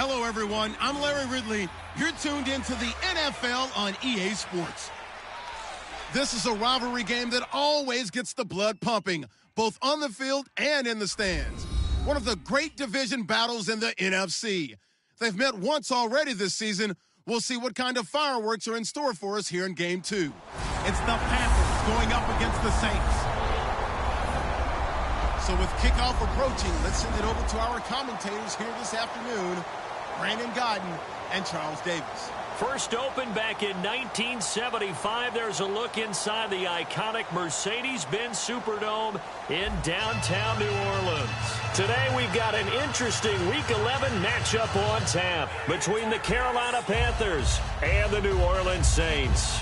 Hello, everyone. I'm Larry Ridley. You're tuned into the NFL on EA Sports. This is a rivalry game that always gets the blood pumping, both on the field and in the stands. One of the great division battles in the NFC. They've met once already this season. We'll see what kind of fireworks are in store for us here in Game 2. It's the Panthers going up against the Saints. So with kickoff approaching, let's send it over to our commentators here this afternoon, Brandon Godden and Charles Davis. First opened back in 1975. There's a look inside the iconic Mercedes-Benz Superdome in downtown New Orleans. Today we've got an interesting Week 11 matchup on tap between the Carolina Panthers and the New Orleans Saints.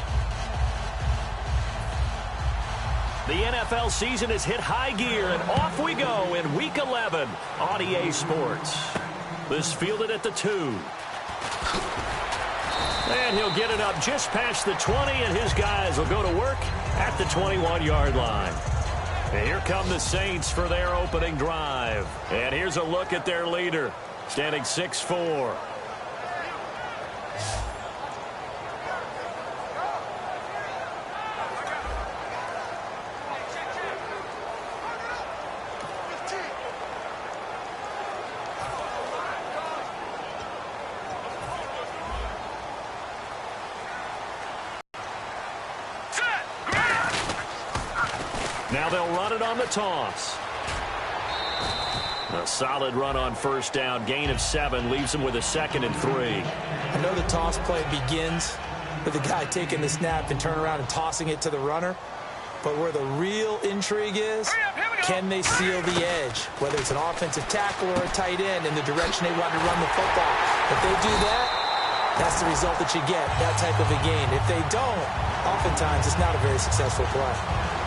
The NFL season has hit high gear, and off we go in Week 11 on EA Sports. This fielded at the 2. And he'll get it up just past the 20, and his guys will go to work at the 21-yard line. And here come the Saints for their opening drive. And here's a look at their leader, standing 6'4". Now they'll run it on the toss. A solid run on first down. Gain of 7 leaves them with a 2nd and 3. I know the toss play begins with the guy taking the snap and turn around and tossing it to the runner. But where the real intrigue is, can they seal the edge? Whether it's an offensive tackle or a tight end in the direction they want to run the football. If they do that, that's the result that you get, that type of a gain. If they don't, oftentimes it's not a very successful play.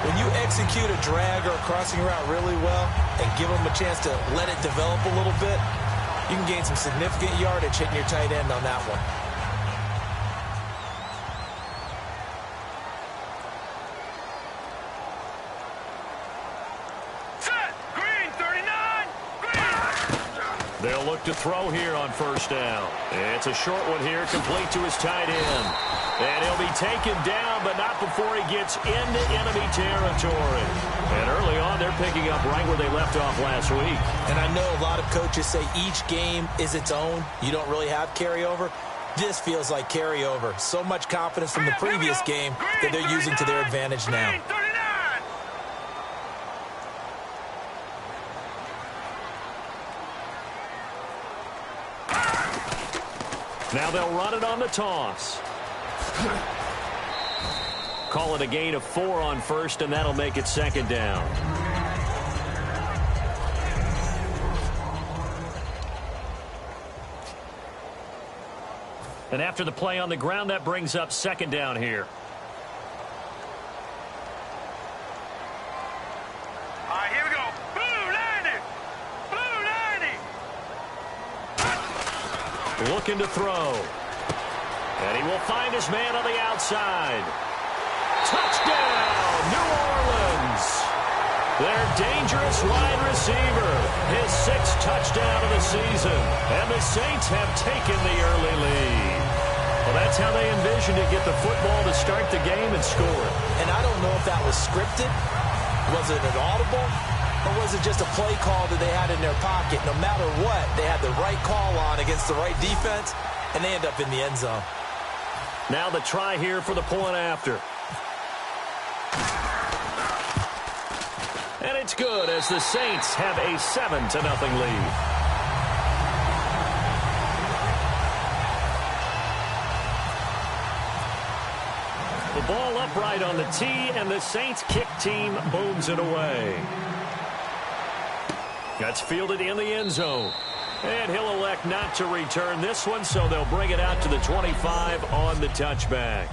When you execute a drag or a crossing route really well and give them a chance to let it develop a little bit, you can gain some significant yardage hitting your tight end on that one. Set! Green, 39! Green! They'll look to throw here on first down. It's a short one here, complete to his tight end. And he'll be taken down, but not before he gets into enemy territory. And early on, they're picking up right where they left off last week. And I know a lot of coaches say each game is its own. You don't really have carryover. This feels like carryover. So much confidence from the previous game that they're using to their advantage now. Now they'll run it on the toss. Call it a gain of 4 on first, and that'll make it 2nd down. And after the play on the ground, that brings up 2nd down here. All right, here we go. Blue 90! Blue 90! Looking to throw. And he will find his man on the outside. Touchdown, New Orleans. Their dangerous wide receiver. His 6th touchdown of the season. And the Saints have taken the early lead. Well, that's how they envisioned to get the football to start the game and score. And I don't know if that was scripted. Was it an audible? Or was it just a play call that they had in their pocket? No matter what, they had the right call on against the right defense, and they end up in the end zone. Now the try here for the point after. And it's good as the Saints have a 7-0 lead. The ball upright on the tee, and the Saints kick team booms it away. That's fielded in the end zone. And he'll elect not to return this one, so they'll bring it out to the 25 on the touchback.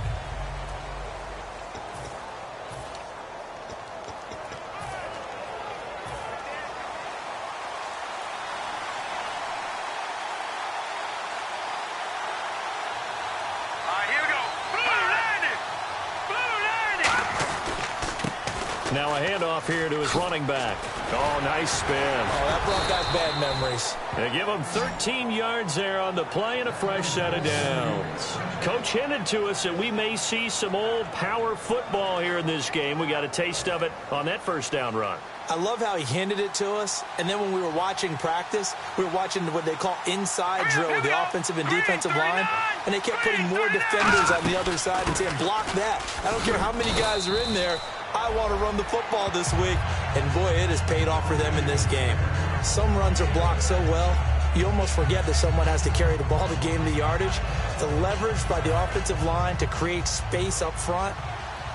Now a handoff here to his running back. Oh, nice spin. Oh, that brought back bad memories. They give him 13 yards there on the play and a fresh set of downs. Coach hinted to us that we may see some old power football here in this game. We got a taste of it on that first down run. I love how he hinted it to us, and then when we were watching practice, we were watching what they call inside drill with the offensive and defensive line, and they kept putting more defenders on the other side and saying, block that. I don't care how many guys are in there. I want to run the football this week, and boy, it has paid off for them in this game. Some runs are blocked so well, you almost forget that someone has to carry the ball to gain the yardage. The leverage by the offensive line to create space up front,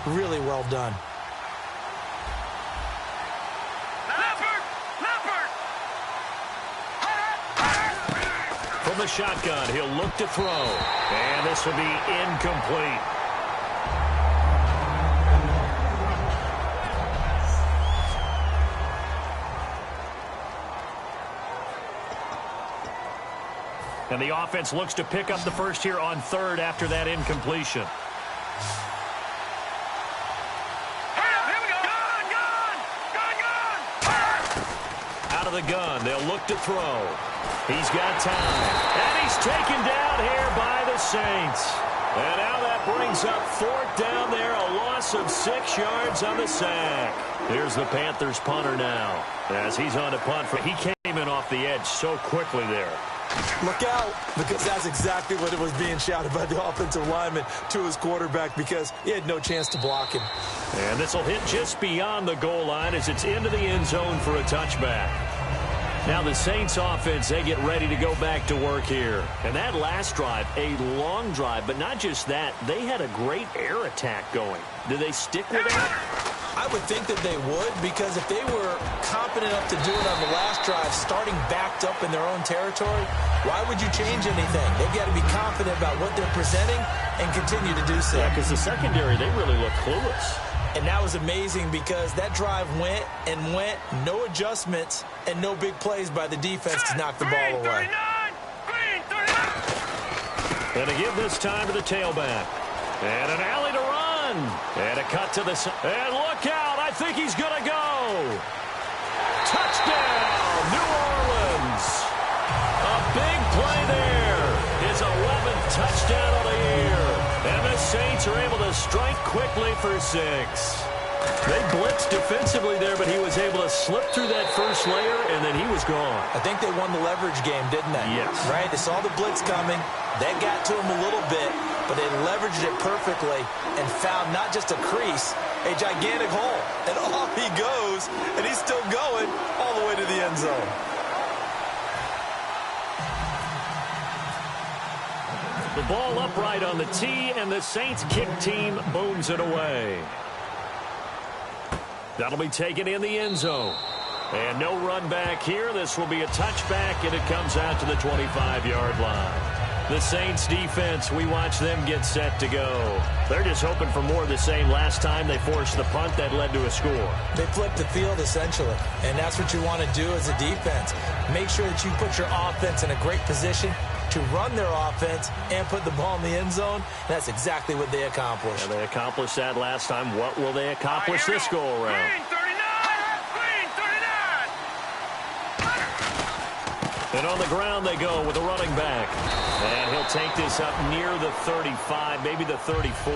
really well done. From the shotgun, he'll look to throw. And this will be incomplete. And the offense looks to pick up the first here on third after that incompletion. Out of the gun, they'll look to throw. He's got time. And he's taken down here by the Saints. And now that brings up fourth down there, a loss of 6 yards on the sack. Here's the Panthers punter now. As he's on to punt. He came in off the edge so quickly there. Look out, because that's exactly what it was being shouted by the offensive lineman to his quarterback, because he had no chance to block him. And this will hit just beyond the goal line as it's into the end zone for a touchback. Now the Saints offense, they get ready to go back to work here. And that last drive, a long drive, but not just that, they had a great air attack going. Do they stick with that? I would think that they would, because if they were confident enough to do it on the last drive, starting backed up in their own territory, why would you change anything? They've got to be confident about what they're presenting and continue to do so. Yeah, because the secondary, they really look clueless. And that was amazing because that drive went and went, no adjustments, and no big plays by the defense to knock the ball away. And to give this time to the tailback. And an alley to run. And a cut to the side. And look out. I think he's going to go. Touchdown, New Orleans. A big play there. His 11th touchdown of the year. And the Saints are able to strike quickly for 6. They blitzed defensively there, but he was able to slip through that first layer, and then he was gone. I think they won the leverage game, didn't they? Yes. Right? They saw the blitz coming. That got to him a little bit, but they leveraged it perfectly and found not just a crease, a gigantic hole. And off he goes, and he's still going all the way to the end zone. The ball upright on the tee, and the Saints kick team booms it away. That'll be taken in the end zone. And no run back here. This will be a touchback, and it comes out to the 25-yard line. The Saints defense, we watch them get set to go. They're just hoping for more of the same. Last time they forced the punt that led to a score. They flipped the field, essentially, and that's what you want to do as a defense. Make sure that you put your offense in a great position to run their offense and put the ball in the end zone. That's exactly what they accomplished. Yeah, they accomplished that last time. What will they accomplish this go-around? And on the ground they go with a running back. And he'll take this up near the 35, maybe the 34.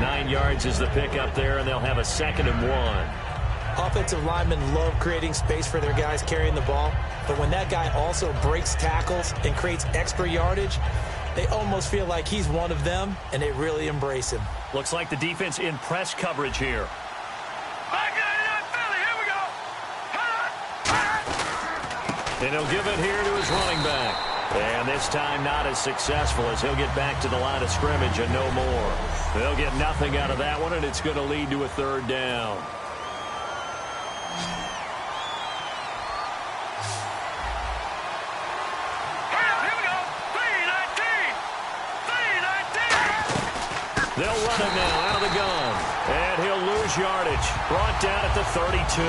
9 yards is the pickup there, and they'll have a 2nd and 1. Offensive linemen love creating space for their guys carrying the ball, but when that guy also breaks tackles and creates extra yardage, they almost feel like he's one of them, and they really embrace him. Looks like the defense in press coverage here. And he'll give it here to his running back. And this time not as successful as he'll get back to the line of scrimmage and no more. They'll get nothing out of that one, and it's going to lead to a 3rd down. They'll run it now out of the gun. And he'll lose yardage. Brought down at the 32.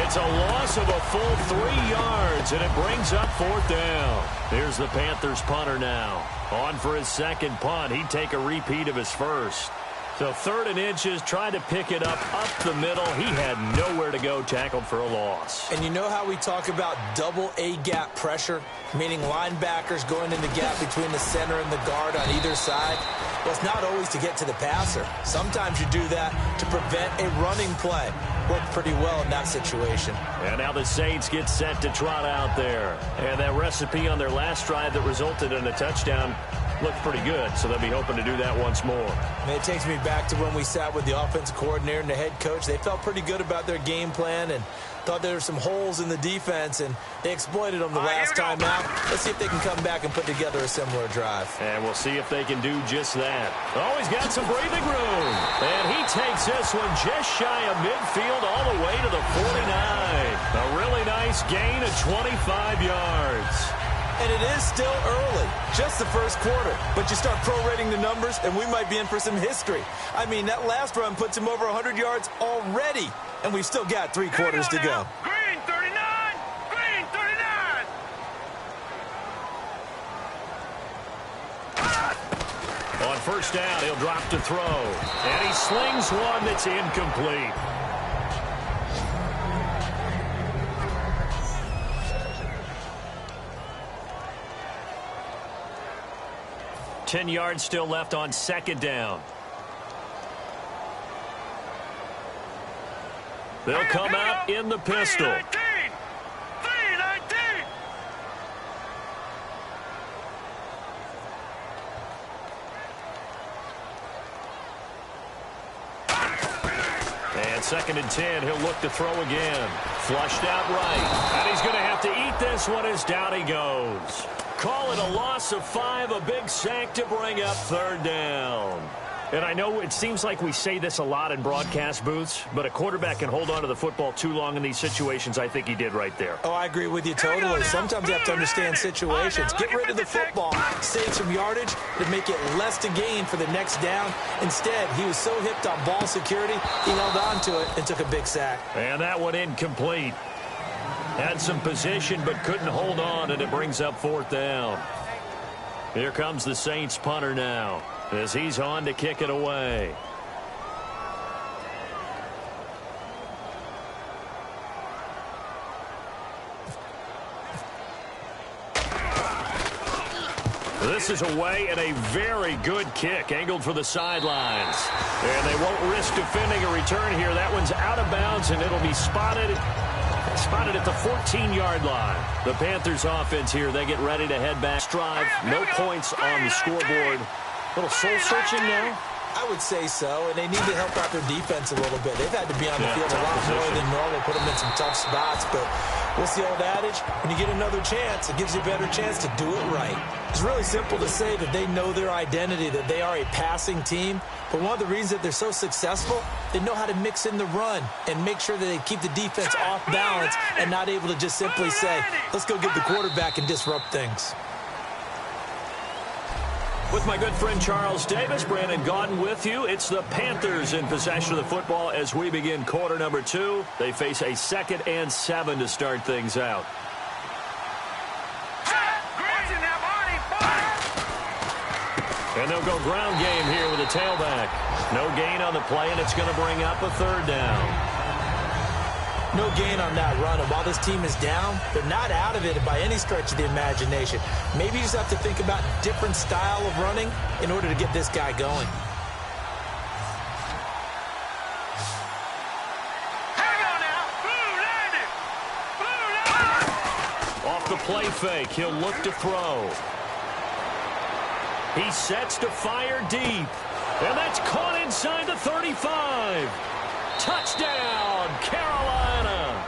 It's a loss of a full 3 yards, and it brings up 4th down. Here's the Panthers punter now. On for his 2nd punt. He'd take a repeat of his first. So 3rd and inches, trying to pick it up the middle. He had nowhere to go, tackled for a loss. And you know how we talk about double A-gap pressure, meaning linebackers going in the gap between the center and the guard on either side? Well, it's not always to get to the passer. Sometimes you do that to prevent a running play. Worked pretty well in that situation. And now the Saints get set to trot out there. And that recipe on their last drive that resulted in a touchdown looked pretty good, so they'll be hoping to do that once more. And it takes me back to when we sat with the offensive coordinator and the head coach. They felt pretty good about their game plan and thought there were some holes in the defense, and they exploited them the last time out. Let's see if they can come back and put together a similar drive. And we'll see if they can do just that. Oh, he's got some breathing room. And he takes this one just shy of midfield all the way to the 49. A really nice gain of 25 yards. And it is still early, just the first quarter. But you start prorating the numbers, and we might be in for some history. I mean, that last run puts him over 100 yards already, and we've still got 3 quarters to go. Green 39! Green 39! On first down, he'll drop to throw. And he slings one that's incomplete. Ten yards still left on second down. They'll come out in the pistol. 319! 319! And 2nd and 10, he'll look to throw again. Flushed out right. And he's going to have to eat this one as down he goes. Call it a loss of 5, a big sack to bring up 3rd down. And I know it seems like we say this a lot in broadcast booths, but a quarterback can hold on to the football too long in these situations. I think he did right there. Oh, I agree with you totally. Sometimes you have to understand situations. Get rid of the football, save some yardage to make it less to gain for the next down. Instead, he was so hipped on ball security, he held on to it and took a big sack. And that one incomplete. Had some position but couldn't hold on, and it brings up 4th down. Here comes the Saints punter now as he's on to kick it away. This is away and a very good kick angled for the sidelines. And they won't risk defending a return here. That one's out of bounds, and it'll be spotted at the 14-yard line. The Panthers offense here, they get ready to head back. Drive, no points on the scoreboard. A little soul-searching now? I would say so, and they need to help out their defense a little bit. They've had to be on the field a lot more than normal, put them in some tough spots, but what's the old adage? When you get another chance, it gives you a better chance to do it right. It's really simple to say that they know their identity, that they are a passing team, but one of the reasons that they're so successful, they know how to mix in the run and make sure that they keep the defense off balance and not able to just simply say, let's go get the quarterback and disrupt things. With my good friend Charles Davis, Brandon Gaudin with you. It's the Panthers in possession of the football as we begin quarter number 2. They face a 2nd and 7 to start things out. And they'll go ground game here with a tailback. No gain on the play, and it's going to bring up a 3rd down. No gain on that run, and while this team is down, they're not out of it by any stretch of the imagination. Maybe you just have to think about a different style of running in order to get this guy going. Hang on now! Blue landed! Blue landed! Off the play fake, he'll look to throw. He sets to fire deep, and that's caught inside the 35. Touchdown, Carolina.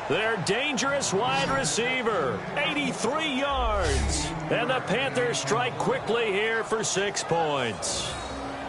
Their dangerous wide receiver, 83 yards. And the Panthers strike quickly here for 6 points.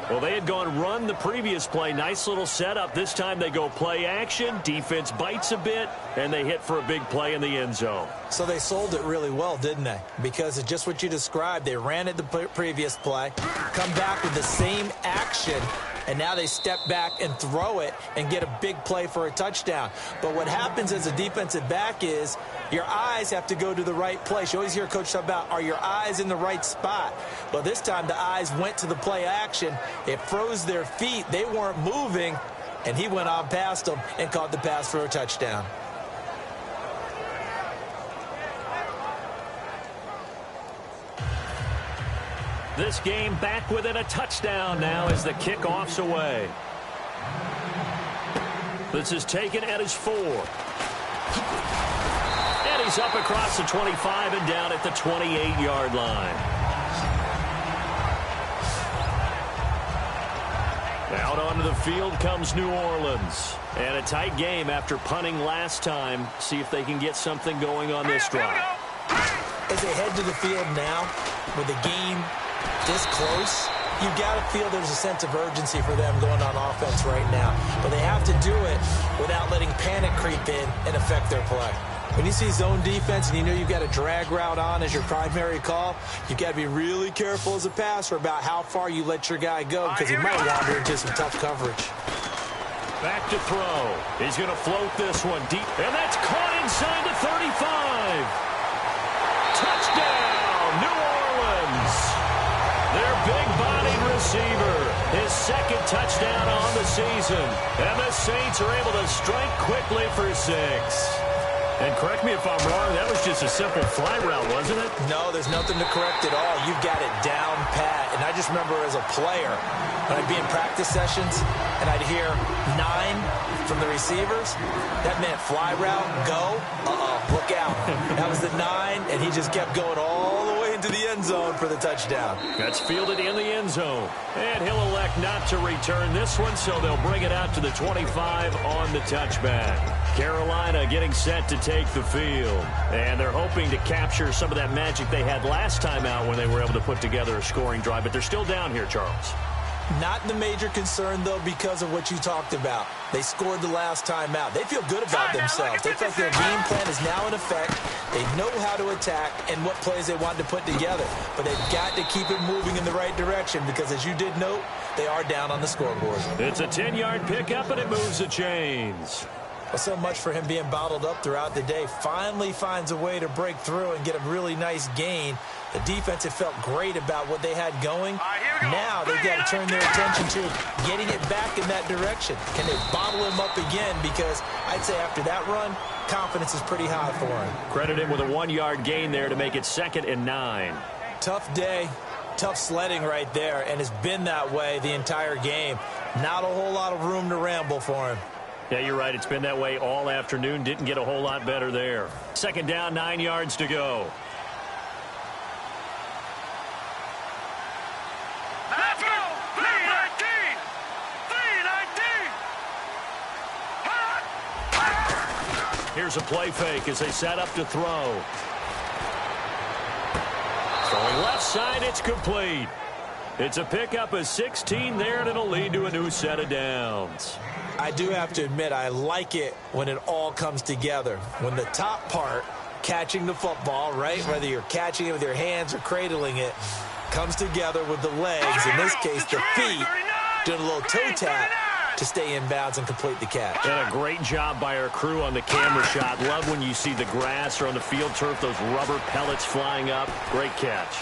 Well, they had gone run the previous play. Nice little setup. This time they go play action. Defense bites a bit, and they hit for a big play in the end zone. So they sold it really well, didn't they? Because it's just what you described. They ran it the previous play, come back with the same action, and now they step back and throw it and get a big play for a touchdown. But what happens as a defensive back is your eyes have to go to the right place. You always hear Coach talk about, are your eyes in the right spot? Well, this time the eyes went to the play action. It froze their feet. They weren't moving, and he went on past them and caught the pass for a touchdown. This game back within a touchdown now as the kickoff's away. This is taken at his 4. And he's up across the 25 and down at the 28-yard line. Out onto the field comes New Orleans. And a tight game after punting last time. See if they can get something going on this drive. As they head to the field now with the game this close, you got to feel there's a sense of urgency for them going on offense right now. But they have to do it without letting panic creep in and affect their play. When you see zone defense and you know you've got a drag route on as your primary call, you've got to be really careful as a passer about how far you let your guy go because he might wander into some tough coverage. Back to throw. He's going to float this one deep, and that's caught inside the 35. Touchdown, New Orleans. Their big-bodied receiver, his second touchdown on the season. And the Saints are able to strike quickly for 6. And correct me if I'm wrong, that was just a simple fly route, wasn't it? No, there's nothing to correct at all. You've got it down pat. And I just remember as a player, when I'd be in practice sessions and I'd hear 9 from the receivers, that meant fly route, go, look out. That was the 9, and he just kept going all the way into the end zone for the touchdown. That's fielded in the end zone. And he'll elect not to return this one, so they'll bring it out to the 25 on the touchback. Carolina getting set to take the field. And they're hoping to capture some of that magic they had last time out when they were able to put together a scoring drive. But they're still down here, Charles. Not the major concern, though, because of what you talked about. They scored the last time out. They feel good about themselves. They feel like their game plan is now in effect. They know how to attack and what plays they want to put together. But they've got to keep it moving in the right direction because, as you did note, they are down on the scoreboard. It's a 10-yard pickup, and it moves the chains. Well, so much for him being bottled up throughout the day. Finally finds a way to break through and get a really nice gain. The defense had felt great about what they had going. Now they've got to turn their attention to getting it back in that direction. Can they bottle him up again? Because I'd say after that run, confidence is pretty high for him. Credit him with a 1-yard gain there to make it 2nd and 9. Tough day. Tough sledding right there, and it's been that way the entire game. Not a whole lot of room to ramble for him. Yeah, you're right. It's been that way all afternoon. Didn't get a whole lot better there. 2nd down, 9 yards to go. Let's go! 319! 319! Here's a play fake as they set up to throw. Throwing left side, it's complete. It's a pickup of 16 there, and it'll lead to a new set of downs. I do have to admit, I like it when it all comes together. When the top part, catching the football, right, whether you're catching it with your hands or cradling it, comes together with the legs, in this case the feet, doing a little toe tap to stay in bounds and complete the catch. And a great job by our crew on the camera shot. Love when you see the grass or on the field turf, those rubber pellets flying up. Great catch.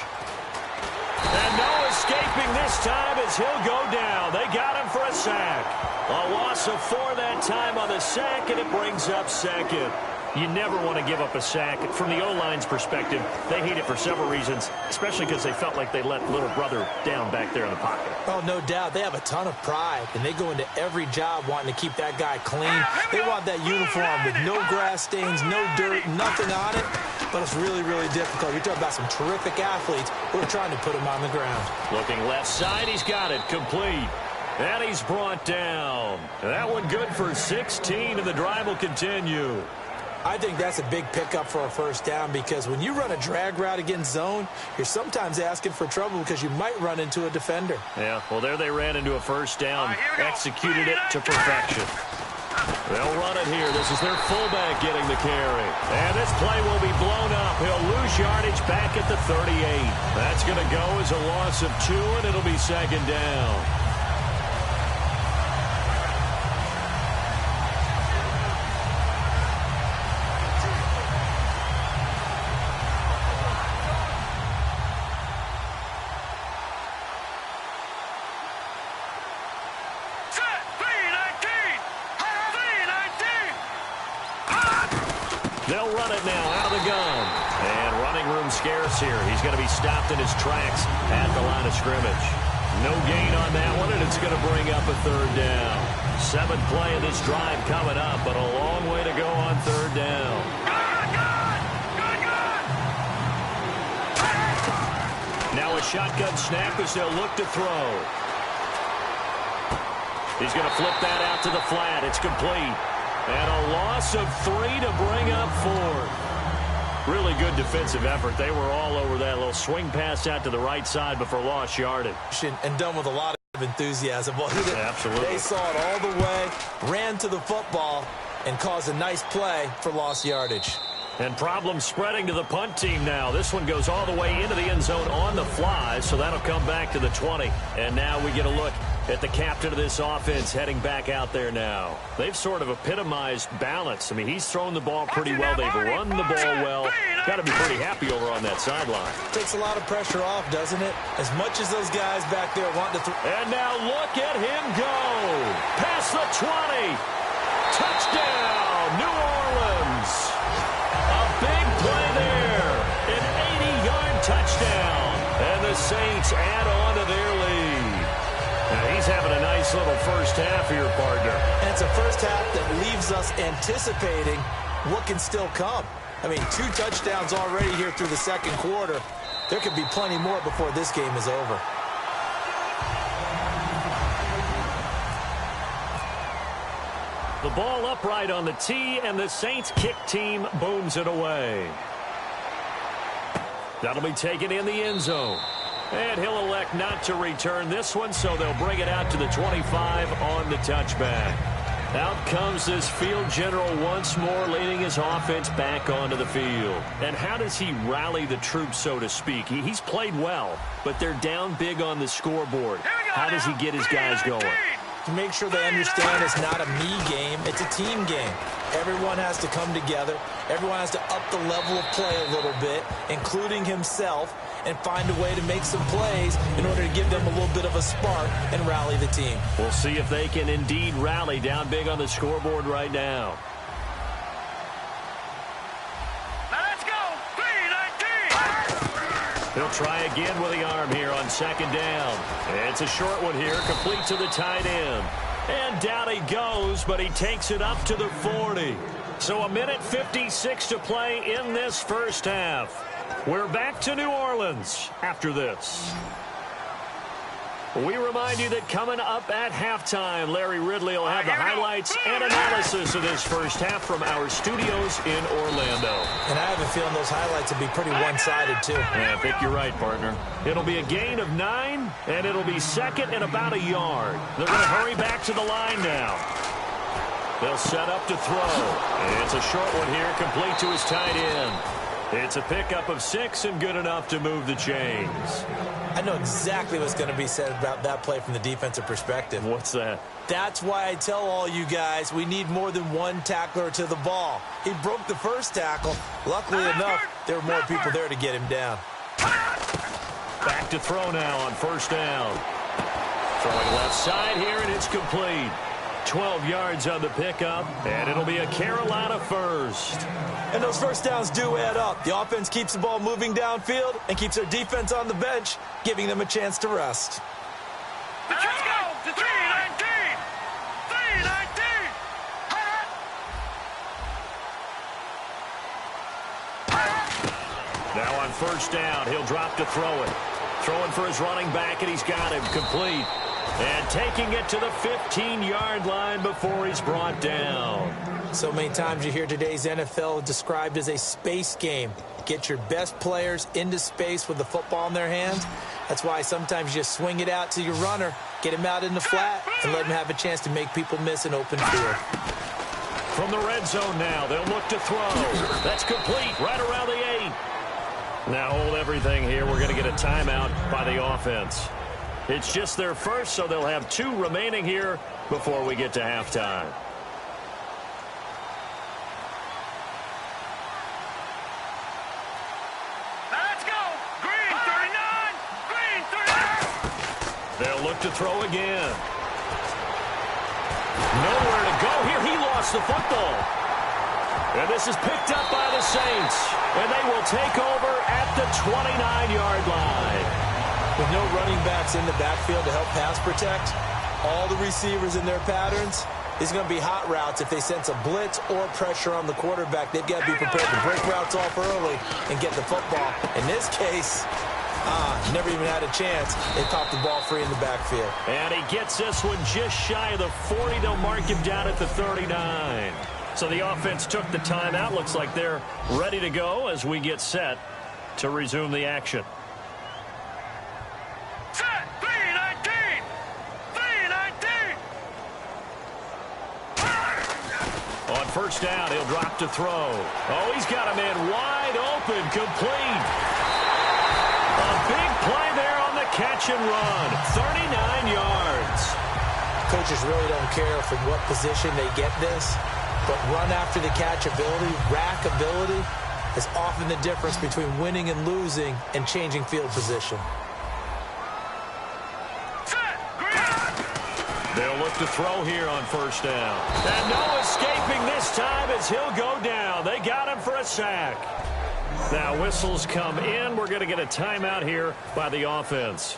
And no escaping this time as he'll go down. They got him for a sack. A loss of 4 that time on the sack, and it brings up 2nd. You never want to give up a sack. From the O-line's perspective, they hate it for several reasons, especially because they felt like they let little brother down back there in the pocket. Oh, no doubt. They have a ton of pride, and they go into every job wanting to keep that guy clean. They want that uniform with no grass stains, no dirt, nothing on it. But it's really, really difficult. You're talking about some terrific athletes who are trying to put him on the ground. Looking left side, he's got it complete. And he's brought down. That one good for 16, and the drive will continue. I think that's a big pickup for a first down because when you run a drag route against zone, you're sometimes asking for trouble because you might run into a defender. Yeah, well, there they ran into a first down, executed it to perfection. They'll run it here. This is their fullback getting the carry. And this play will be blown up. He'll lose yardage back at the 38. That's going to go as a loss of 2, and it'll be 2nd down. got it now out of the gun. And running room scarce here. He's going to be stopped in his tracks at the line of scrimmage. No gain on that one, and it's going to bring up a third down. 7th play of this drive coming up, but a long way to go on third down. Now a shotgun snap as they'll look to throw. He's going to flip that out to the flat. It's complete. And a loss of 3 to bring up 4. Really good defensive effort. They were all over that little swing pass out to the right side before lost yardage. And done with a lot of enthusiasm. Yeah, absolutely. They saw it all the way, ran to the football, and caused a nice play for lost yardage. And problems spreading to the punt team now. This one goes all the way into the end zone on the fly, so that'll come back to the 20. And now we get a look at the captain of this offense heading back out there now. They've sort of epitomized balance. I mean, he's thrown the ball pretty well. They've run the ball well. Got to be pretty happy over on that sideline. Takes a lot of pressure off, doesn't it? As much as those guys back there want to throw. And now look at him go. Past the 20. Touchdown, New Orleans. A big play there. An 80-yard touchdown. And the Saints add on to their lead. Now he's having a nice little first half here, partner. And it's a first half that leaves us anticipating what can still come. I mean, 2 touchdowns already here through the second quarter. There could be plenty more before this game is over. The ball upright on the tee, and the Saints kick team booms it away. That'll be taken in the end zone. And he'll elect not to return this one, so they'll bring it out to the 25 on the touchback. Out comes this field general once more, leading his offense back onto the field. And how does he rally the troops, so to speak? He's played well, but they're down big on the scoreboard. How does he get his guys going? To make sure they understand it's not a me game, it's a team game. Everyone has to come together. Everyone has to up the level of play a little bit, including himself, and find a way to make some plays in order to give them a little bit of a spark and rally the team. We'll see if they can indeed rally down big on the scoreboard right now. Let's go. 3-19. He'll try again with the arm here on second down. It's a short one here, complete to the tight end. And down he goes, but he takes it up to the 40. So a minute 56 to play in this first half. We're back to New Orleans after this. We remind you that coming up at halftime, Larry Ridley will have the highlights and analysis of this first half from our studios in Orlando. And I have a feeling those highlights will be pretty one-sided, too. Yeah, I think you're right, partner. It'll be a gain of 9, and it'll be second and about a yard. They're going to hurry back to the line now. They'll set up to throw. It's a short one here, complete to his tight end. It's a pickup of 6 and good enough to move the chains. I know exactly what's going to be said about that play from the defensive perspective. What's that? That's why I tell all you guys we need more than one tackler to the ball. He broke the first tackle. Luckily enough, there were more people there to get him down. Back to throw now on first down. Throwing left side here, and it's complete. 12 yards on the pickup, and it'll be a Carolina first. And those first downs do add up. The offense keeps the ball moving downfield and keeps their defense on the bench, giving them a chance to rest. Let's go. 3-19. 3-19. Now on first down, he'll drop to throw it. Throwing for his running back, and he's got him complete. And taking it to the 15-yard line before he's brought down. So many times you hear today's NFL described as a space game. Get your best players into space with the football in their hands. That's why sometimes you just swing it out to your runner, get him out in the flat, and let him have a chance to make people miss an open field. From the red zone now, they'll look to throw. That's complete, right around the 8. Now hold everything here. We're going to get a timeout by the offense. It's just their first, so they'll have 2 remaining here before we get to halftime. Let's go. Green 39. Green 39. They'll look to throw again. Nowhere to go here. He lost the football. And this is picked up by the Saints. And they will take over at the 29-yard line. With no running backs in the backfield to help pass protect, all the receivers in their patterns, it's going to be hot routes. If they sense a blitz or pressure on the quarterback, they've got to be prepared to break routes off early and get the football. In this case, never even had a chance. They caught the ball free in the backfield. And he gets this one just shy of the 40. They'll mark him down at the 39. So the offense took the timeout. Looks like they're ready to go as we get set to resume the action. Set. 3-19. 3-19. On first down, he'll drop to throw. Oh, he's got a man wide open, complete. A big play there on the catch and run. 39 yards. Coaches really don't care from what position they get this, but run after the catch ability, rack ability, is often the difference between winning and losing and changing field position. They'll look to throw here on first down. And no escaping this time as he'll go down. They got him for a sack. Now whistles come in. We're going to get a timeout here by the offense.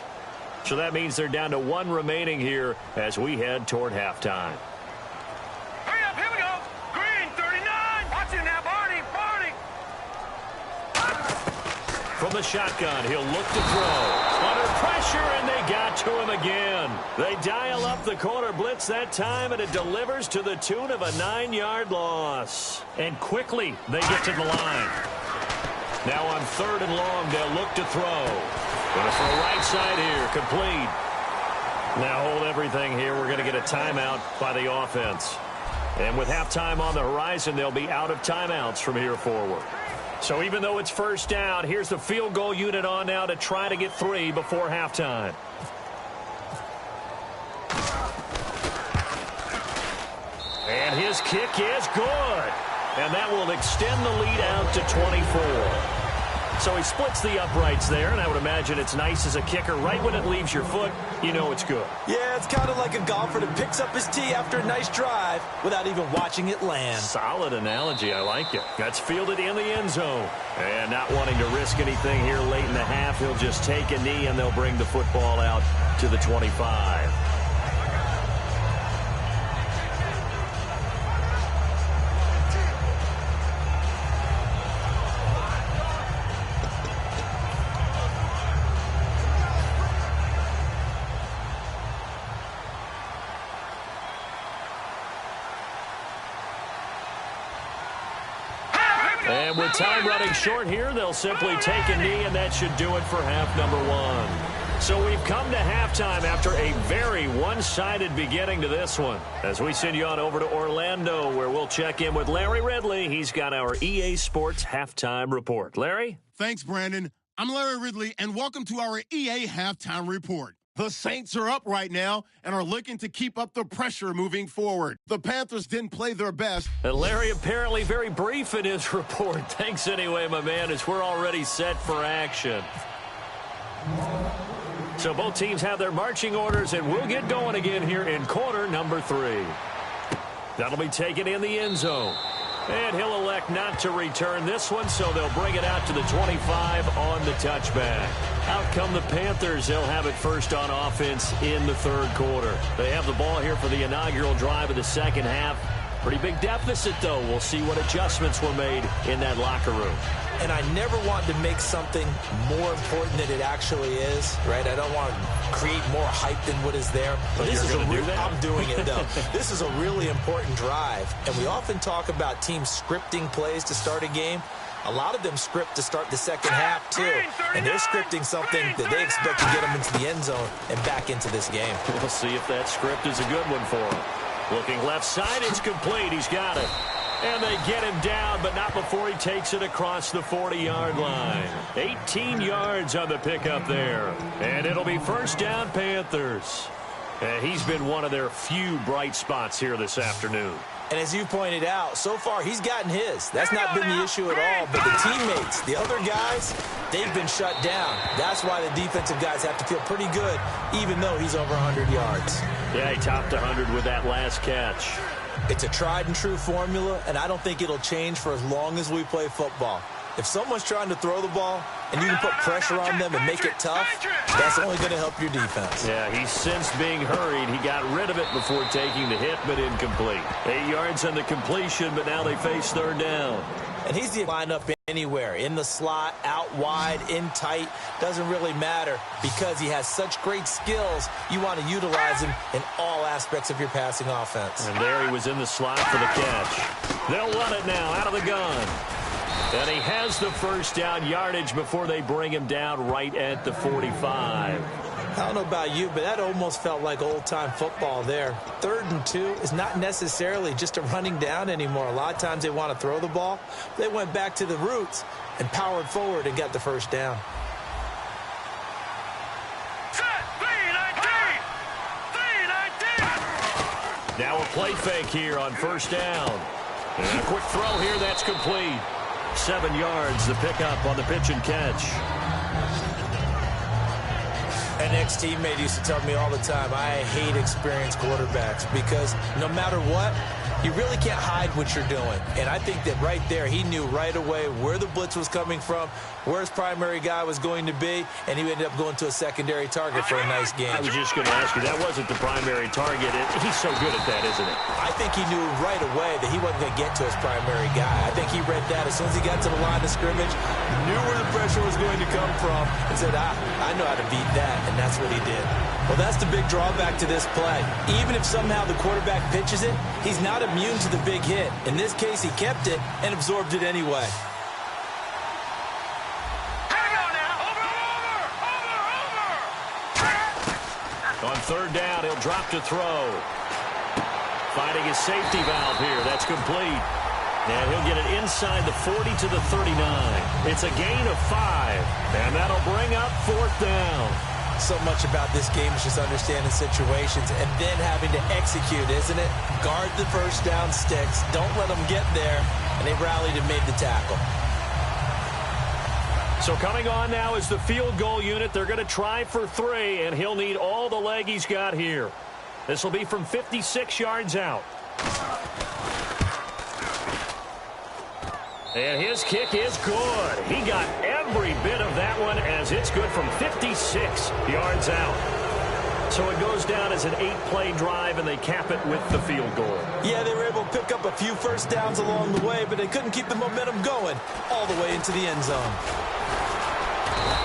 So that means they're down to one remaining here as we head toward halftime. Hurry up, here we go. Green, 39. Watch it now, Barney. From the shotgun, he'll look to throw. Under pressure, and they got to him again. They dial up the corner blitz that time, and it delivers to the tune of a 9-yard loss. And quickly, they get to the line. Now on third and long, they'll look to throw. Going to throw right side here, complete. Now hold everything here. We're going to get a timeout by the offense. And with halftime on the horizon, they'll be out of timeouts from here forward. So even though it's first down, here's the field goal unit on now to try to get 3 before halftime. And his kick is good. And that will extend the lead out to 24. So he splits the uprights there, and I would imagine it's nice as a kicker. Right when it leaves your foot, you know it's good. Yeah, it's kind of like a golfer that picks up his tee after a nice drive without even watching it land. Solid analogy. I like it. That's fielded in the end zone. And not wanting to risk anything here late in the half, he'll just take a knee, and they'll bring the football out to the 25. And with time running short here, they'll simply take a knee, and that should do it for half number 1. So we've come to halftime after a very one-sided beginning to this one. As we send you on over to Orlando, where we'll check in with Larry Ridley. He's got our EA Sports halftime report. Larry? Thanks, Brandon. I'm Larry Ridley, and welcome to our EA halftime report. The Saints are up right now and are looking to keep up the pressure moving forward. The Panthers didn't play their best. And Larry apparently very brief in his report. Thanks anyway, my man, as we're already set for action. So both teams have their marching orders, and we'll get going again here in quarter number 3. That'll be taken in the end zone. And he'll elect not to return this one, so they'll bring it out to the 25 on the touchback. Out come the Panthers. They'll have it first on offense in the third quarter. They have the ball here for the inaugural drive of the second half. Pretty big deficit, though. We'll see what adjustments were made in that locker room. And I never want to make something more important than it actually is, right? I don't want to create more hype than what is there. But this is I'm doing it, though. This is a really important drive. And we often talk about teams scripting plays to start a game. A lot of them script to start the second half, too. And they're scripting something that they expect to get them into the end zone and back into this game. We'll see if that script is a good one for him. Looking left side, it's complete. He's got it. And they get him down, but not before he takes it across the 40-yard line. 18 yards on the pickup there. And it'll be first down, Panthers. And he's been one of their few bright spots here this afternoon. And as you pointed out, so far he's gotten his. That's not been the issue at all. But the teammates, the other guys, they've been shut down. That's why the defensive guys have to feel pretty good, even though he's over 100 yards. Yeah, he topped 100 with that last catch. It's a tried-and-true formula, and I don't think it'll change for as long as we play football. If someone's trying to throw the ball and you can put pressure on them and make it tough, that's only going to help your defense. Yeah, he's sensed being hurried. He got rid of it before taking the hit, but incomplete. 8 yards on the completion, but now they face third down. And he's the lineup anywhere, in the slot, out wide, in tight, doesn't really matter because he has such great skills. You want to utilize him in all aspects of your passing offense. And there he was in the slot for the catch. They'll run it now out of the gun. And he has the first down yardage before they bring him down right at the 45. I don't know about you, but that almost felt like old-time football there. 3rd and 2 is not necessarily just a running down anymore. A lot of times they want to throw the ball. They went back to the roots and powered forward and got the first down. Now a play fake here on first down. And a quick throw here, that's complete. 7 yards, the pickup on the pitch and catch. An ex-teammate used to tell me all the time, I hate experienced quarterbacks because no matter what, you really can't hide what you're doing. And I think that right there, he knew right away where the blitz was coming from, where his primary guy was going to be, and he ended up going to a secondary target for a nice game. I was just going to ask you, that wasn't the primary target. He's so good at that, isn't it? I think he knew right away that he wasn't going to get to his primary guy. I think he read that as soon as he got to the line of scrimmage, knew where the pressure was going to come from, and said, I know how to beat that, and that's what he did. Well, that's the big drawback to this play. Even if somehow the quarterback pitches it, he's not immune to the big hit. In this case, he kept it and absorbed it anyway. On third down, he'll drop to throw. Finding his safety valve here. That's complete. And he'll get it inside the 40 to the 39. It's a gain of 5. And that'll bring up fourth down. So much about this game is just understanding situations and then having to execute, isn't it? Guard the first down sticks. Don't let them get there. And they rallied and made the tackle. So coming on now is the field goal unit. They're going to try for 3, and he'll need all the leg he's got here. This will be from 56 yards out. And his kick is good. He got every bit of that one as it's good from 56 yards out. So it goes down as an 8-play drive, and they cap it with the field goal. Yeah, they were able to pick up a few first downs along the way, but they couldn't keep the momentum going all the way into the end zone.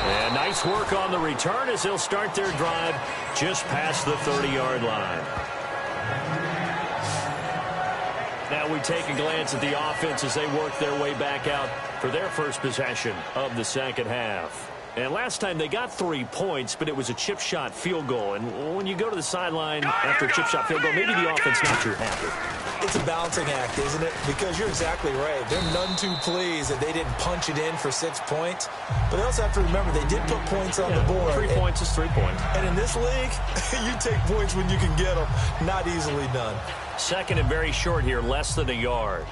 And nice work on the return as they'll start their drive just past the 30-yard line. Now we take a glance at the offense as they work their way back out for their first possession of the second half. And last time they got 3 points, but it was a chip shot field goal. And when you go to the sideline after a chip shot field goal, maybe the offense not too happy. It's a balancing act, isn't it? Because you're exactly right. They're none too pleased that they didn't punch it in for 6 points. But they also have to remember they did put points on the board. 3 points is 3 points. And in this league, you take points when you can get them. Not easily done. Second and very short here, less than a yard.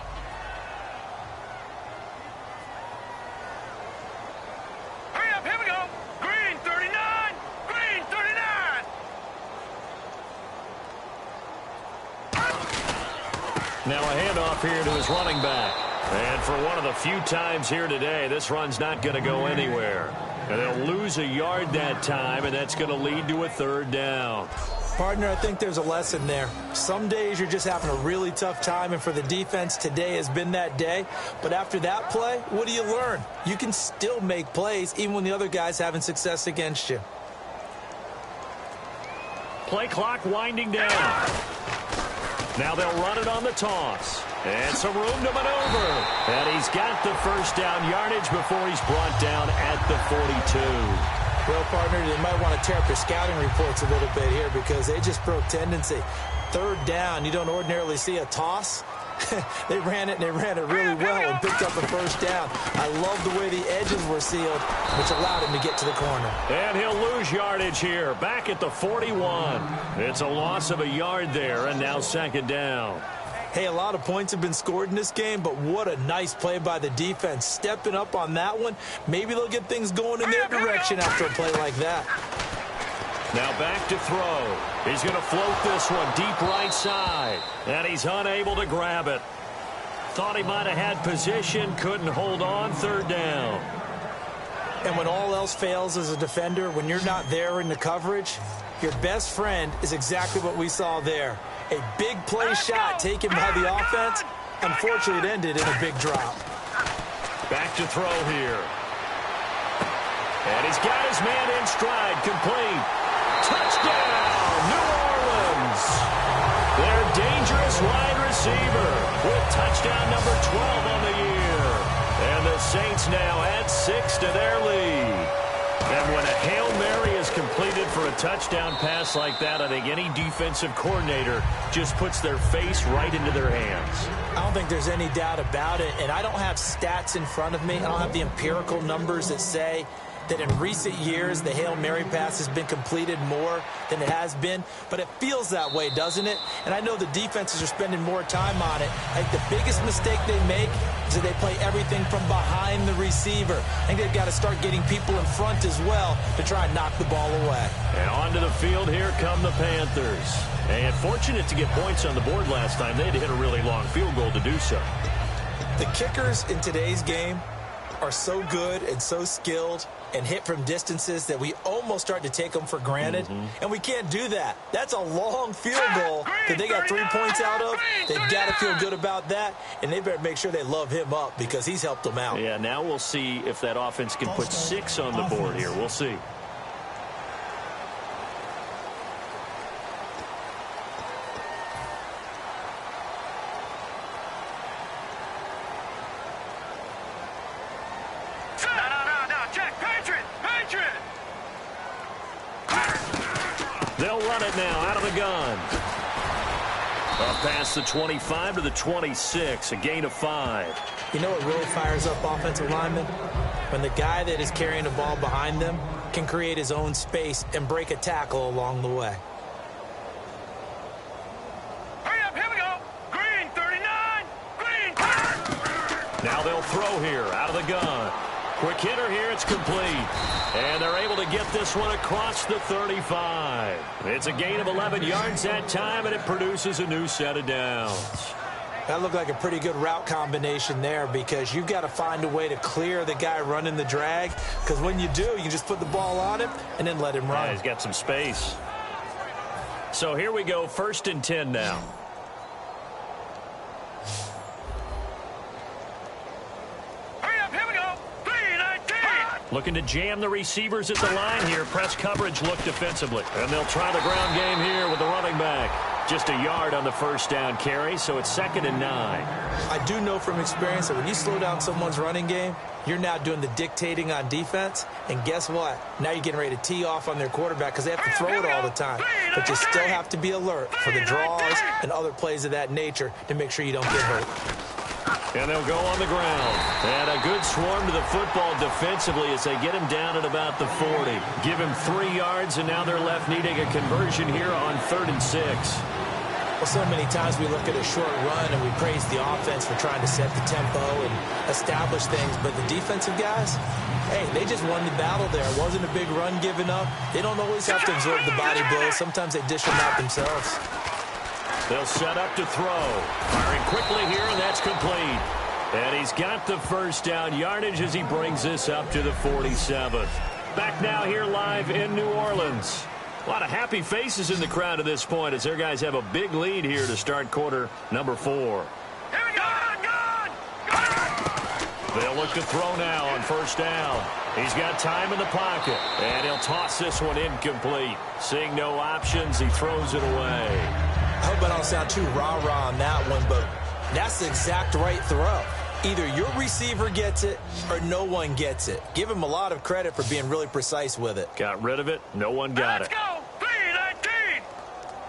Hurry up, here we go. Green 39. Green 39. Now a handoff here to his running back. And for one of the few times here today, this run's not going to go anywhere. And they'll lose a yard that time, and that's going to lead to a third down. Partner, I think there's a lesson there. Some days you're just having a really tough time, and for the defense, today has been that day. But after that play, what do you learn? You can still make plays even when the other guy's having success against you. Play clock winding down. Now they'll run it on the toss. And some room to maneuver. And he's got the first down yardage before he's brought down at the 42. Well, partner, they might want to tear up their scouting reports a little bit here because they just broke tendency. Third down, you don't ordinarily see a toss. They ran it, and they ran it really well and picked up the first down. I love the way the edges were sealed, which allowed him to get to the corner. And he'll lose yardage here, back at the 41. It's a loss of a yard there, and now second down. Hey, a lot of points have been scored in this game, but what a nice play by the defense. Stepping up on that one, maybe they'll get things going in their direction after a play like that. Now back to throw. He's going to float this one deep right side. And he's unable to grab it. Thought he might have had position, couldn't hold on, third down. And when all else fails as a defender, when you're not there in the coverage, your best friend is exactly what we saw there. A big play shot taken by the offense. Unfortunately, it ended in a big drop. Back to throw here. And he's got his man in stride, complete. Touchdown, New Orleans. Their dangerous wide receiver with touchdown number 12 on the year. And the Saints now add 6 to their lead. And when a Hail Mary is completed for a touchdown pass like that, I think any defensive coordinator just puts their face right into their hands. I don't think there's any doubt about it. And I don't have stats in front of me. I don't have the empirical numbers that say that in recent years the Hail Mary pass has been completed more than it has been, but it feels that way, doesn't it? And I know the defenses are spending more time on it. I think the biggest mistake they make is that they play everything from behind the receiver. I think they've got to start getting people in front as well to try and knock the ball away. And onto the field here come the Panthers. And fortunate to get points on the board last time. They had to hit a really long field goal to do so. The kickers in today's game are so good and so skilled and hit from distances that we almost start to take them for granted. And we can't do that. That's a long field goal that they got 3 points out of. They've got to feel good about that, and they better make sure they love him up because he's helped them out. Yeah, now we'll see if that offense can put 6 on the board here. We'll see. They'll run it now out of the gun. Up past the 25 to the 26, a gain of 5. You know what really fires up offensive linemen? When the guy that is carrying the ball behind them can create his own space and break a tackle along the way. Hurry up, here we go. Green, 39. Green. Now they'll throw here out of the gun. Quick hitter here, it's complete. And they're able to get this one across the 35. It's a gain of 11 yards that time, and it produces a new set of downs. That looked like a pretty good route combination there because you've got to find a way to clear the guy running the drag, because when you do, you just put the ball on him and then let him run. Yeah, he's got some space. So here we go, 1st and 10 now. Looking to jam the receivers at the line here. Press coverage look defensively. And they'll try the ground game here with the running back. Just a yard on the first down carry, so it's 2nd and 9. I do know from experience that when you slow down someone's running game, you're now doing the dictating on defense. And guess what? Now you're getting ready to tee off on their quarterback because they have to throw it all the time. But you still have to be alert for the draws and other plays of that nature to make sure you don't get hurt. And they'll go on the ground. And a good swarm to the football defensively as they get him down at about the 40. Give him 3 yards, and now they're left needing a conversion here on 3rd and 6. Well, so many times we look at a short run and we praise the offense for trying to set the tempo and establish things. But the defensive guys, hey, they just won the battle there. It wasn't a big run given up. They don't always have to absorb the body blows. Sometimes they dish them out themselves. They'll set up to throw. Firing quickly here, and that's complete. And he's got the first down yardage as he brings this up to the 47th. Back now here live in New Orleans. A lot of happy faces in the crowd at this point as their guys have a big lead here to start quarter number 4. Here we go. They'll look to throw now on 1st down. He's got time in the pocket, and he'll toss this one incomplete. Seeing no options, he throws it away. I hope I don't sound too rah-rah on that one, but that's the exact right throw. Either your receiver gets it or no one gets it. Give him a lot of credit for being really precise with it. Got rid of it. No one got it. Let's go. 319.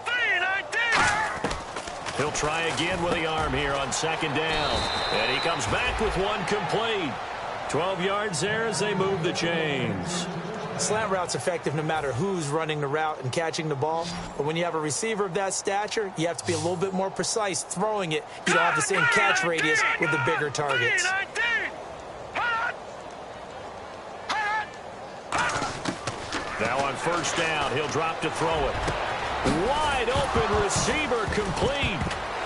319. He'll try again with the arm here on 2nd down. And he comes back with one complete. 12 yards there as they move the chains. Slant route's effective no matter who's running the route and catching the ball. But when you have a receiver of that stature, you have to be a little bit more precise throwing it. You don't have the same catch radius with the bigger targets. Now on first down, he'll drop to throw it. Wide open receiver complete.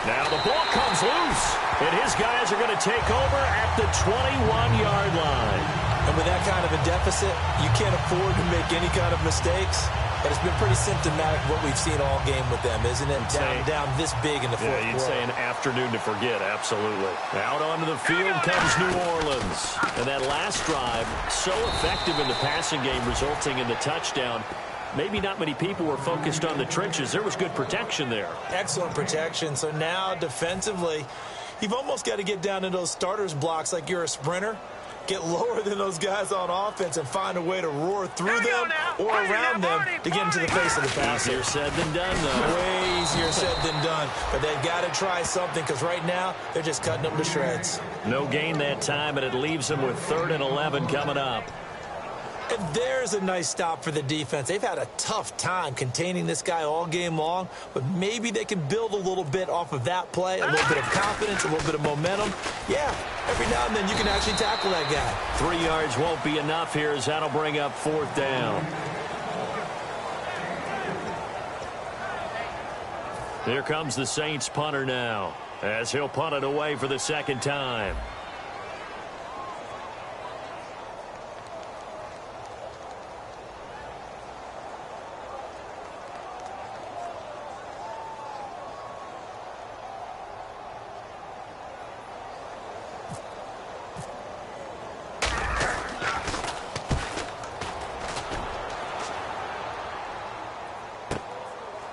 Now the ball comes loose, and his guys are going to take over at the 21-yard line. And with that kind of a deficit, you can't afford to make any kind of mistakes. But it's been pretty symptomatic of what we've seen all game with them, isn't it? Down this big in the fourth quarter. Yeah, you'd say an afternoon to forget, absolutely. Out onto the field comes New Orleans. And that last drive, so effective in the passing game, resulting in the touchdown. Maybe not many people were focused on the trenches. There was good protection there. Excellent protection. So now defensively, you've almost got to get down in those starters blocks like you're a sprinter. Get lower than those guys on offense and find a way to roar through them or around them to get into the face of the passer. Easier said than done, though. Way easier said than done. But they've got to try something because right now they're just cutting them to shreds. No gain that time, and it leaves them with 3rd and 11 coming up. And there's a nice stop for the defense. They've had a tough time containing this guy all game long, but maybe they can build a little bit off of that play, a little bit of confidence, a little bit of momentum. Yeah, every now and then you can actually tackle that guy. 3 yards won't be enough here as that'll bring up 4th down. Here comes the Saints punter now as he'll punt it away for the 2nd time.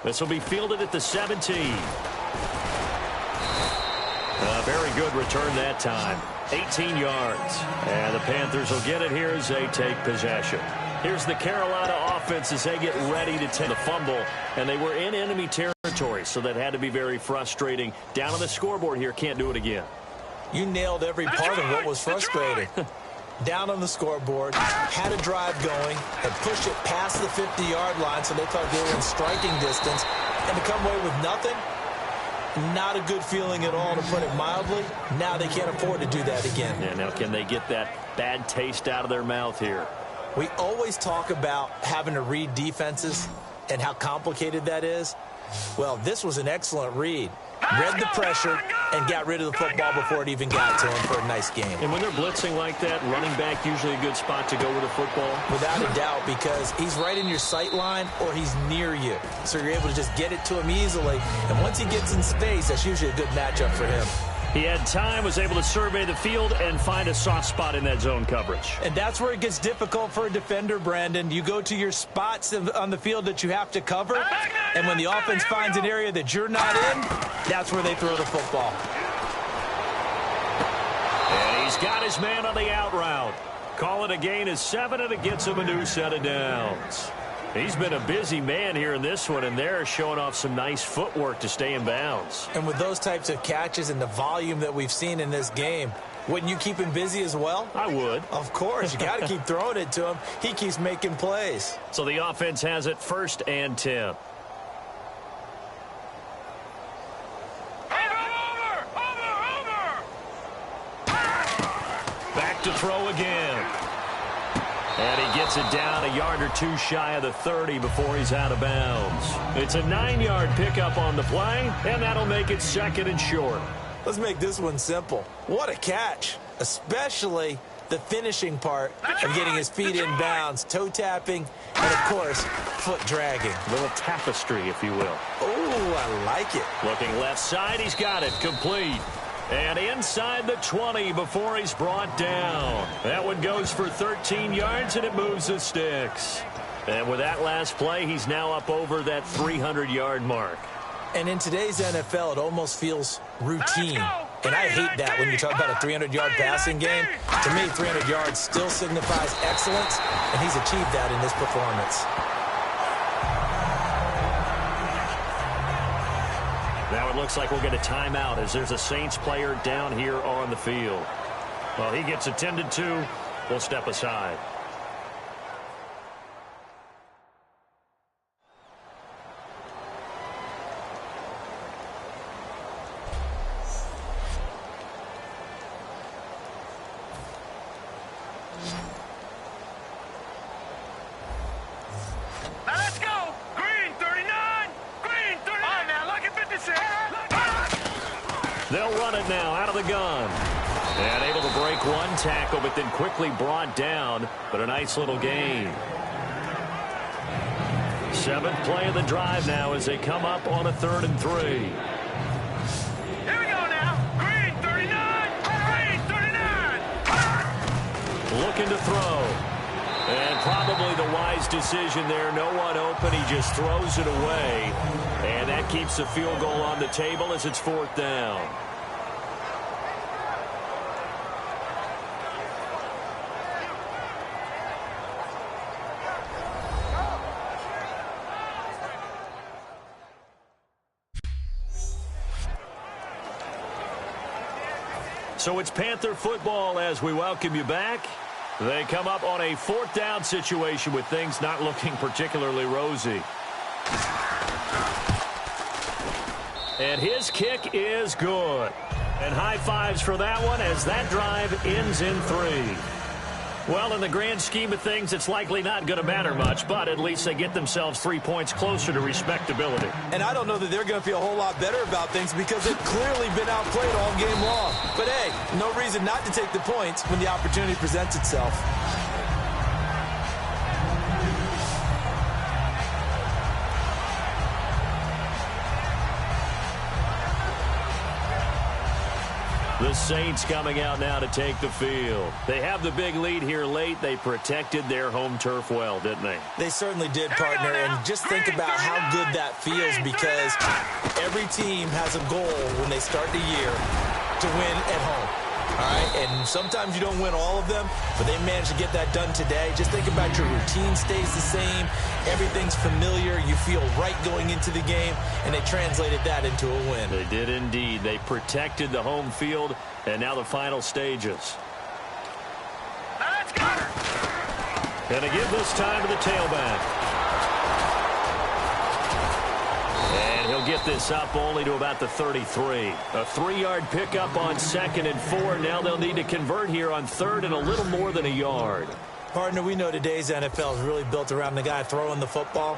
This will be fielded at the 17. A very good return that time. 18 yards. And the Panthers will get it here as they take possession. Here's the Carolina offense as they get ready to take the fumble. And they were in enemy territory, so that had to be very frustrating. Down on the scoreboard here, can't do it again. You nailed every part of what was frustrating. Down on the scoreboard, had a drive going, had pushed it past the 50-yard line, so they thought they were in striking distance, and to come away with nothing, not a good feeling at all, to put it mildly. Now they can't afford to do that again. Yeah, now can they get that bad taste out of their mouth here? We always talk about having to read defenses and how complicated that is. Well, this was an excellent read. Read the pressure and got rid of the football before it even got to him for a nice game. And when they're blitzing like that, running back usually a good spot to go with the football? Without a doubt, because he's right in your sight line or he's near you. So you're able to just get it to him easily. And once he gets in space, that's usually a good matchup for him. He had time, was able to survey the field and find a soft spot in that zone coverage. And that's where it gets difficult for a defender, Brandon. You go to your spots on the field that you have to cover, and when the offense finds an area that you're not in, that's where they throw the football. And he's got his man on the out route. Call it a gain of 7, and it gets him a new set of downs. He's been a busy man here in this one, and they're showing off some nice footwork to stay in bounds. And with those types of catches and the volume that we've seen in this game, wouldn't you keep him busy as well? I would. Of course. You got to keep throwing it to him. He keeps making plays. So the offense has it 1st and 10. Back to throw again. And he gets it down a yard or two shy of the 30 before he's out of bounds. It's a 9-yard pickup on the play, and that'll make it 2nd and short. Let's make this one simple. What a catch, especially the finishing part of getting his feet in bounds, toe tapping, and, of course, foot dragging. A little tapestry, if you will. Oh, I like it. Looking left side, he's got it complete. And inside the 20 before he's brought down. That one goes for 13 yards, and it moves the sticks. And with that last play, he's now up over that 300-yard mark. And in today's NFL, it almost feels routine. And I hate that when you talk about a 300-yard passing game. To me, 300 yards still signifies excellence, and he's achieved that in this performance. Now it looks like we'll get a timeout as there's a Saints player down here on the field. Well, he gets attended to. We'll step aside. They'll run it now out of the gun. And able to break one tackle, but then quickly brought down. But a nice little gain. 7th play of the drive now as they come up on a 3rd and 3. Here we go now. Green 39. Green 39. Looking to throw. And probably the wise decision there. No one open. He just throws it away. And that keeps the field goal on the table as it's 4th down. So it's Panther football as we welcome you back. They come up on a 4th down situation with things not looking particularly rosy. And his kick is good. And high fives for that one as that drive ends in 3. Well, in the grand scheme of things, it's likely not going to matter much, but at least they get themselves 3 points closer to respectability. And I don't know that they're going to feel a whole lot better about things because they've clearly been outplayed all game long. But, hey, no reason not to take the points when the opportunity presents itself. The Saints coming out now to take the field. They have the big lead here late. They protected their home turf well, didn't they? They certainly did, partner. And just think about how good that feels because every team has a goal when they start the year to win at home. All right, and sometimes you don't win all of them, but they managed to get that done today. Just think about your routine stays the same. Everything's familiar. You feel right going into the game, and they translated that into a win. They did indeed. They protected the home field, and now the final stages. Let's go. Gonna give this time to the tailback. And he'll get this up only to about the 33. A 3-yard pickup on 2nd and 4. Now they'll need to convert here on 3rd and a little more than a yard. Partner, we know today's NFL is really built around the guy throwing the football.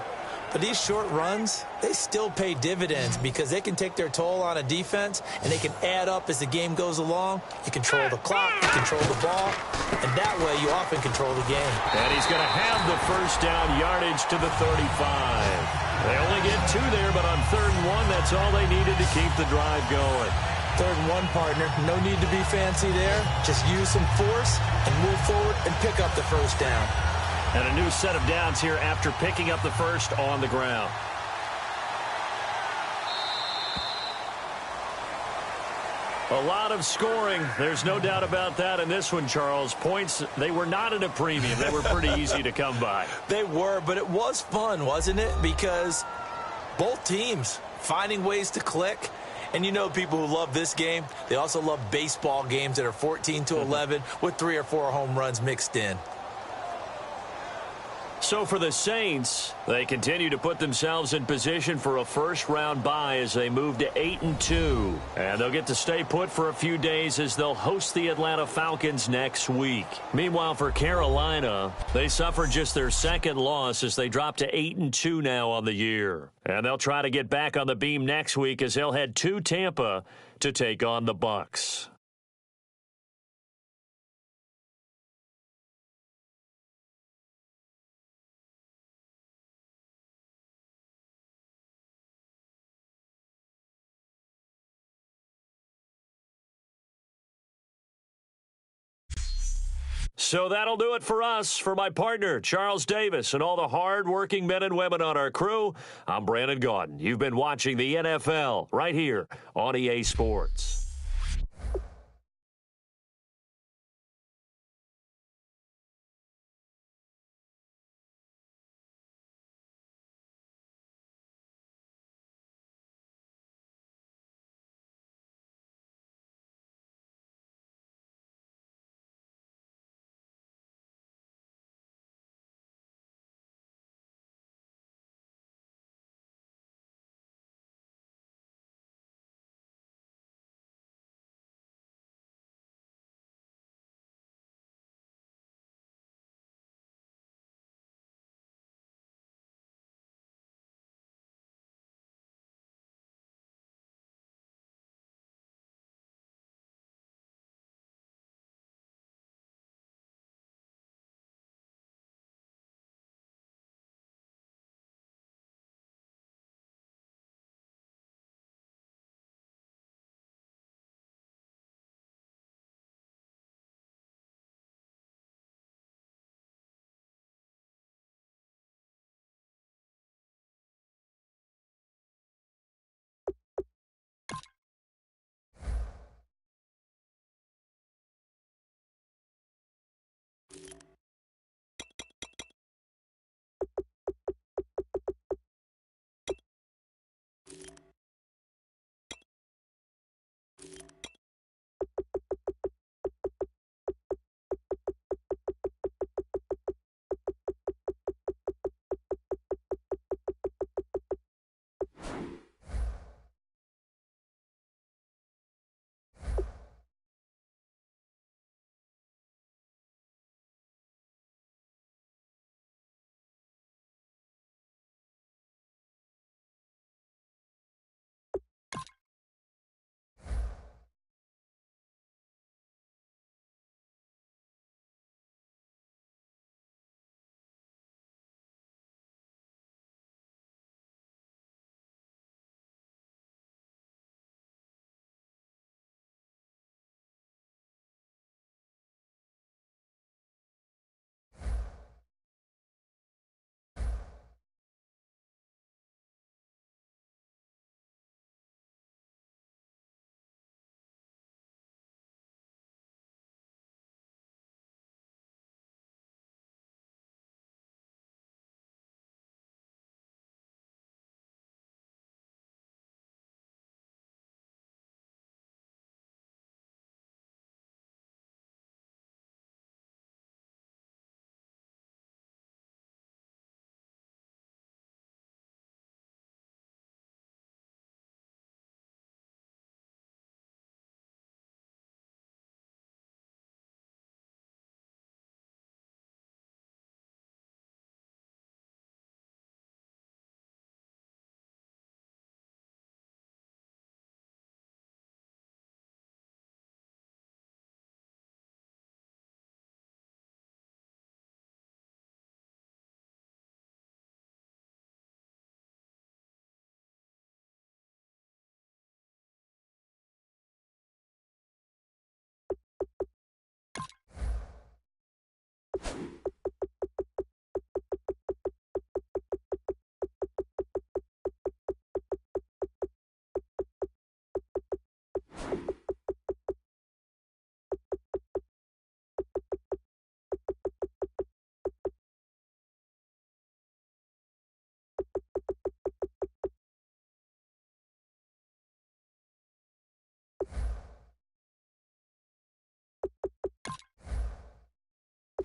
But these short runs, they still pay dividends because they can take their toll on a defense and they can add up as the game goes along. You control the clock, you control the ball, and that way you often control the game. And he's going to have the first down yardage to the 35. They only get 2 there, but on 3rd and 1, that's all they needed to keep the drive going. 3rd and 1, partner. No need to be fancy there. Just use some force and move forward and pick up the first down. And a new set of downs here after picking up the first on the ground. A lot of scoring. There's no doubt about that in this one, Charles. Points, they were not at a premium. They were pretty easy to come by. They were, but it was fun, wasn't it? Because both teams finding ways to click. And you know people who love this game, they also love baseball games that are 14-11 with 3 or 4 home runs mixed in. So for the Saints, they continue to put themselves in position for a first-round bye as they move to 8-2. And they'll get to stay put for a few days as they'll host the Atlanta Falcons next week. Meanwhile, for Carolina, they suffered just their 2nd loss as they drop to 8-2 now on the year. And they'll try to get back on the beam next week as they'll head to Tampa to take on the Bucs. So that'll do it for us. For my partner, Charles Davis, and all the hard-working men and women on our crew, I'm Brandon Gaudin. You've been watching the NFL right here on EA Sports.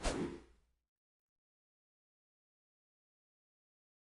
it.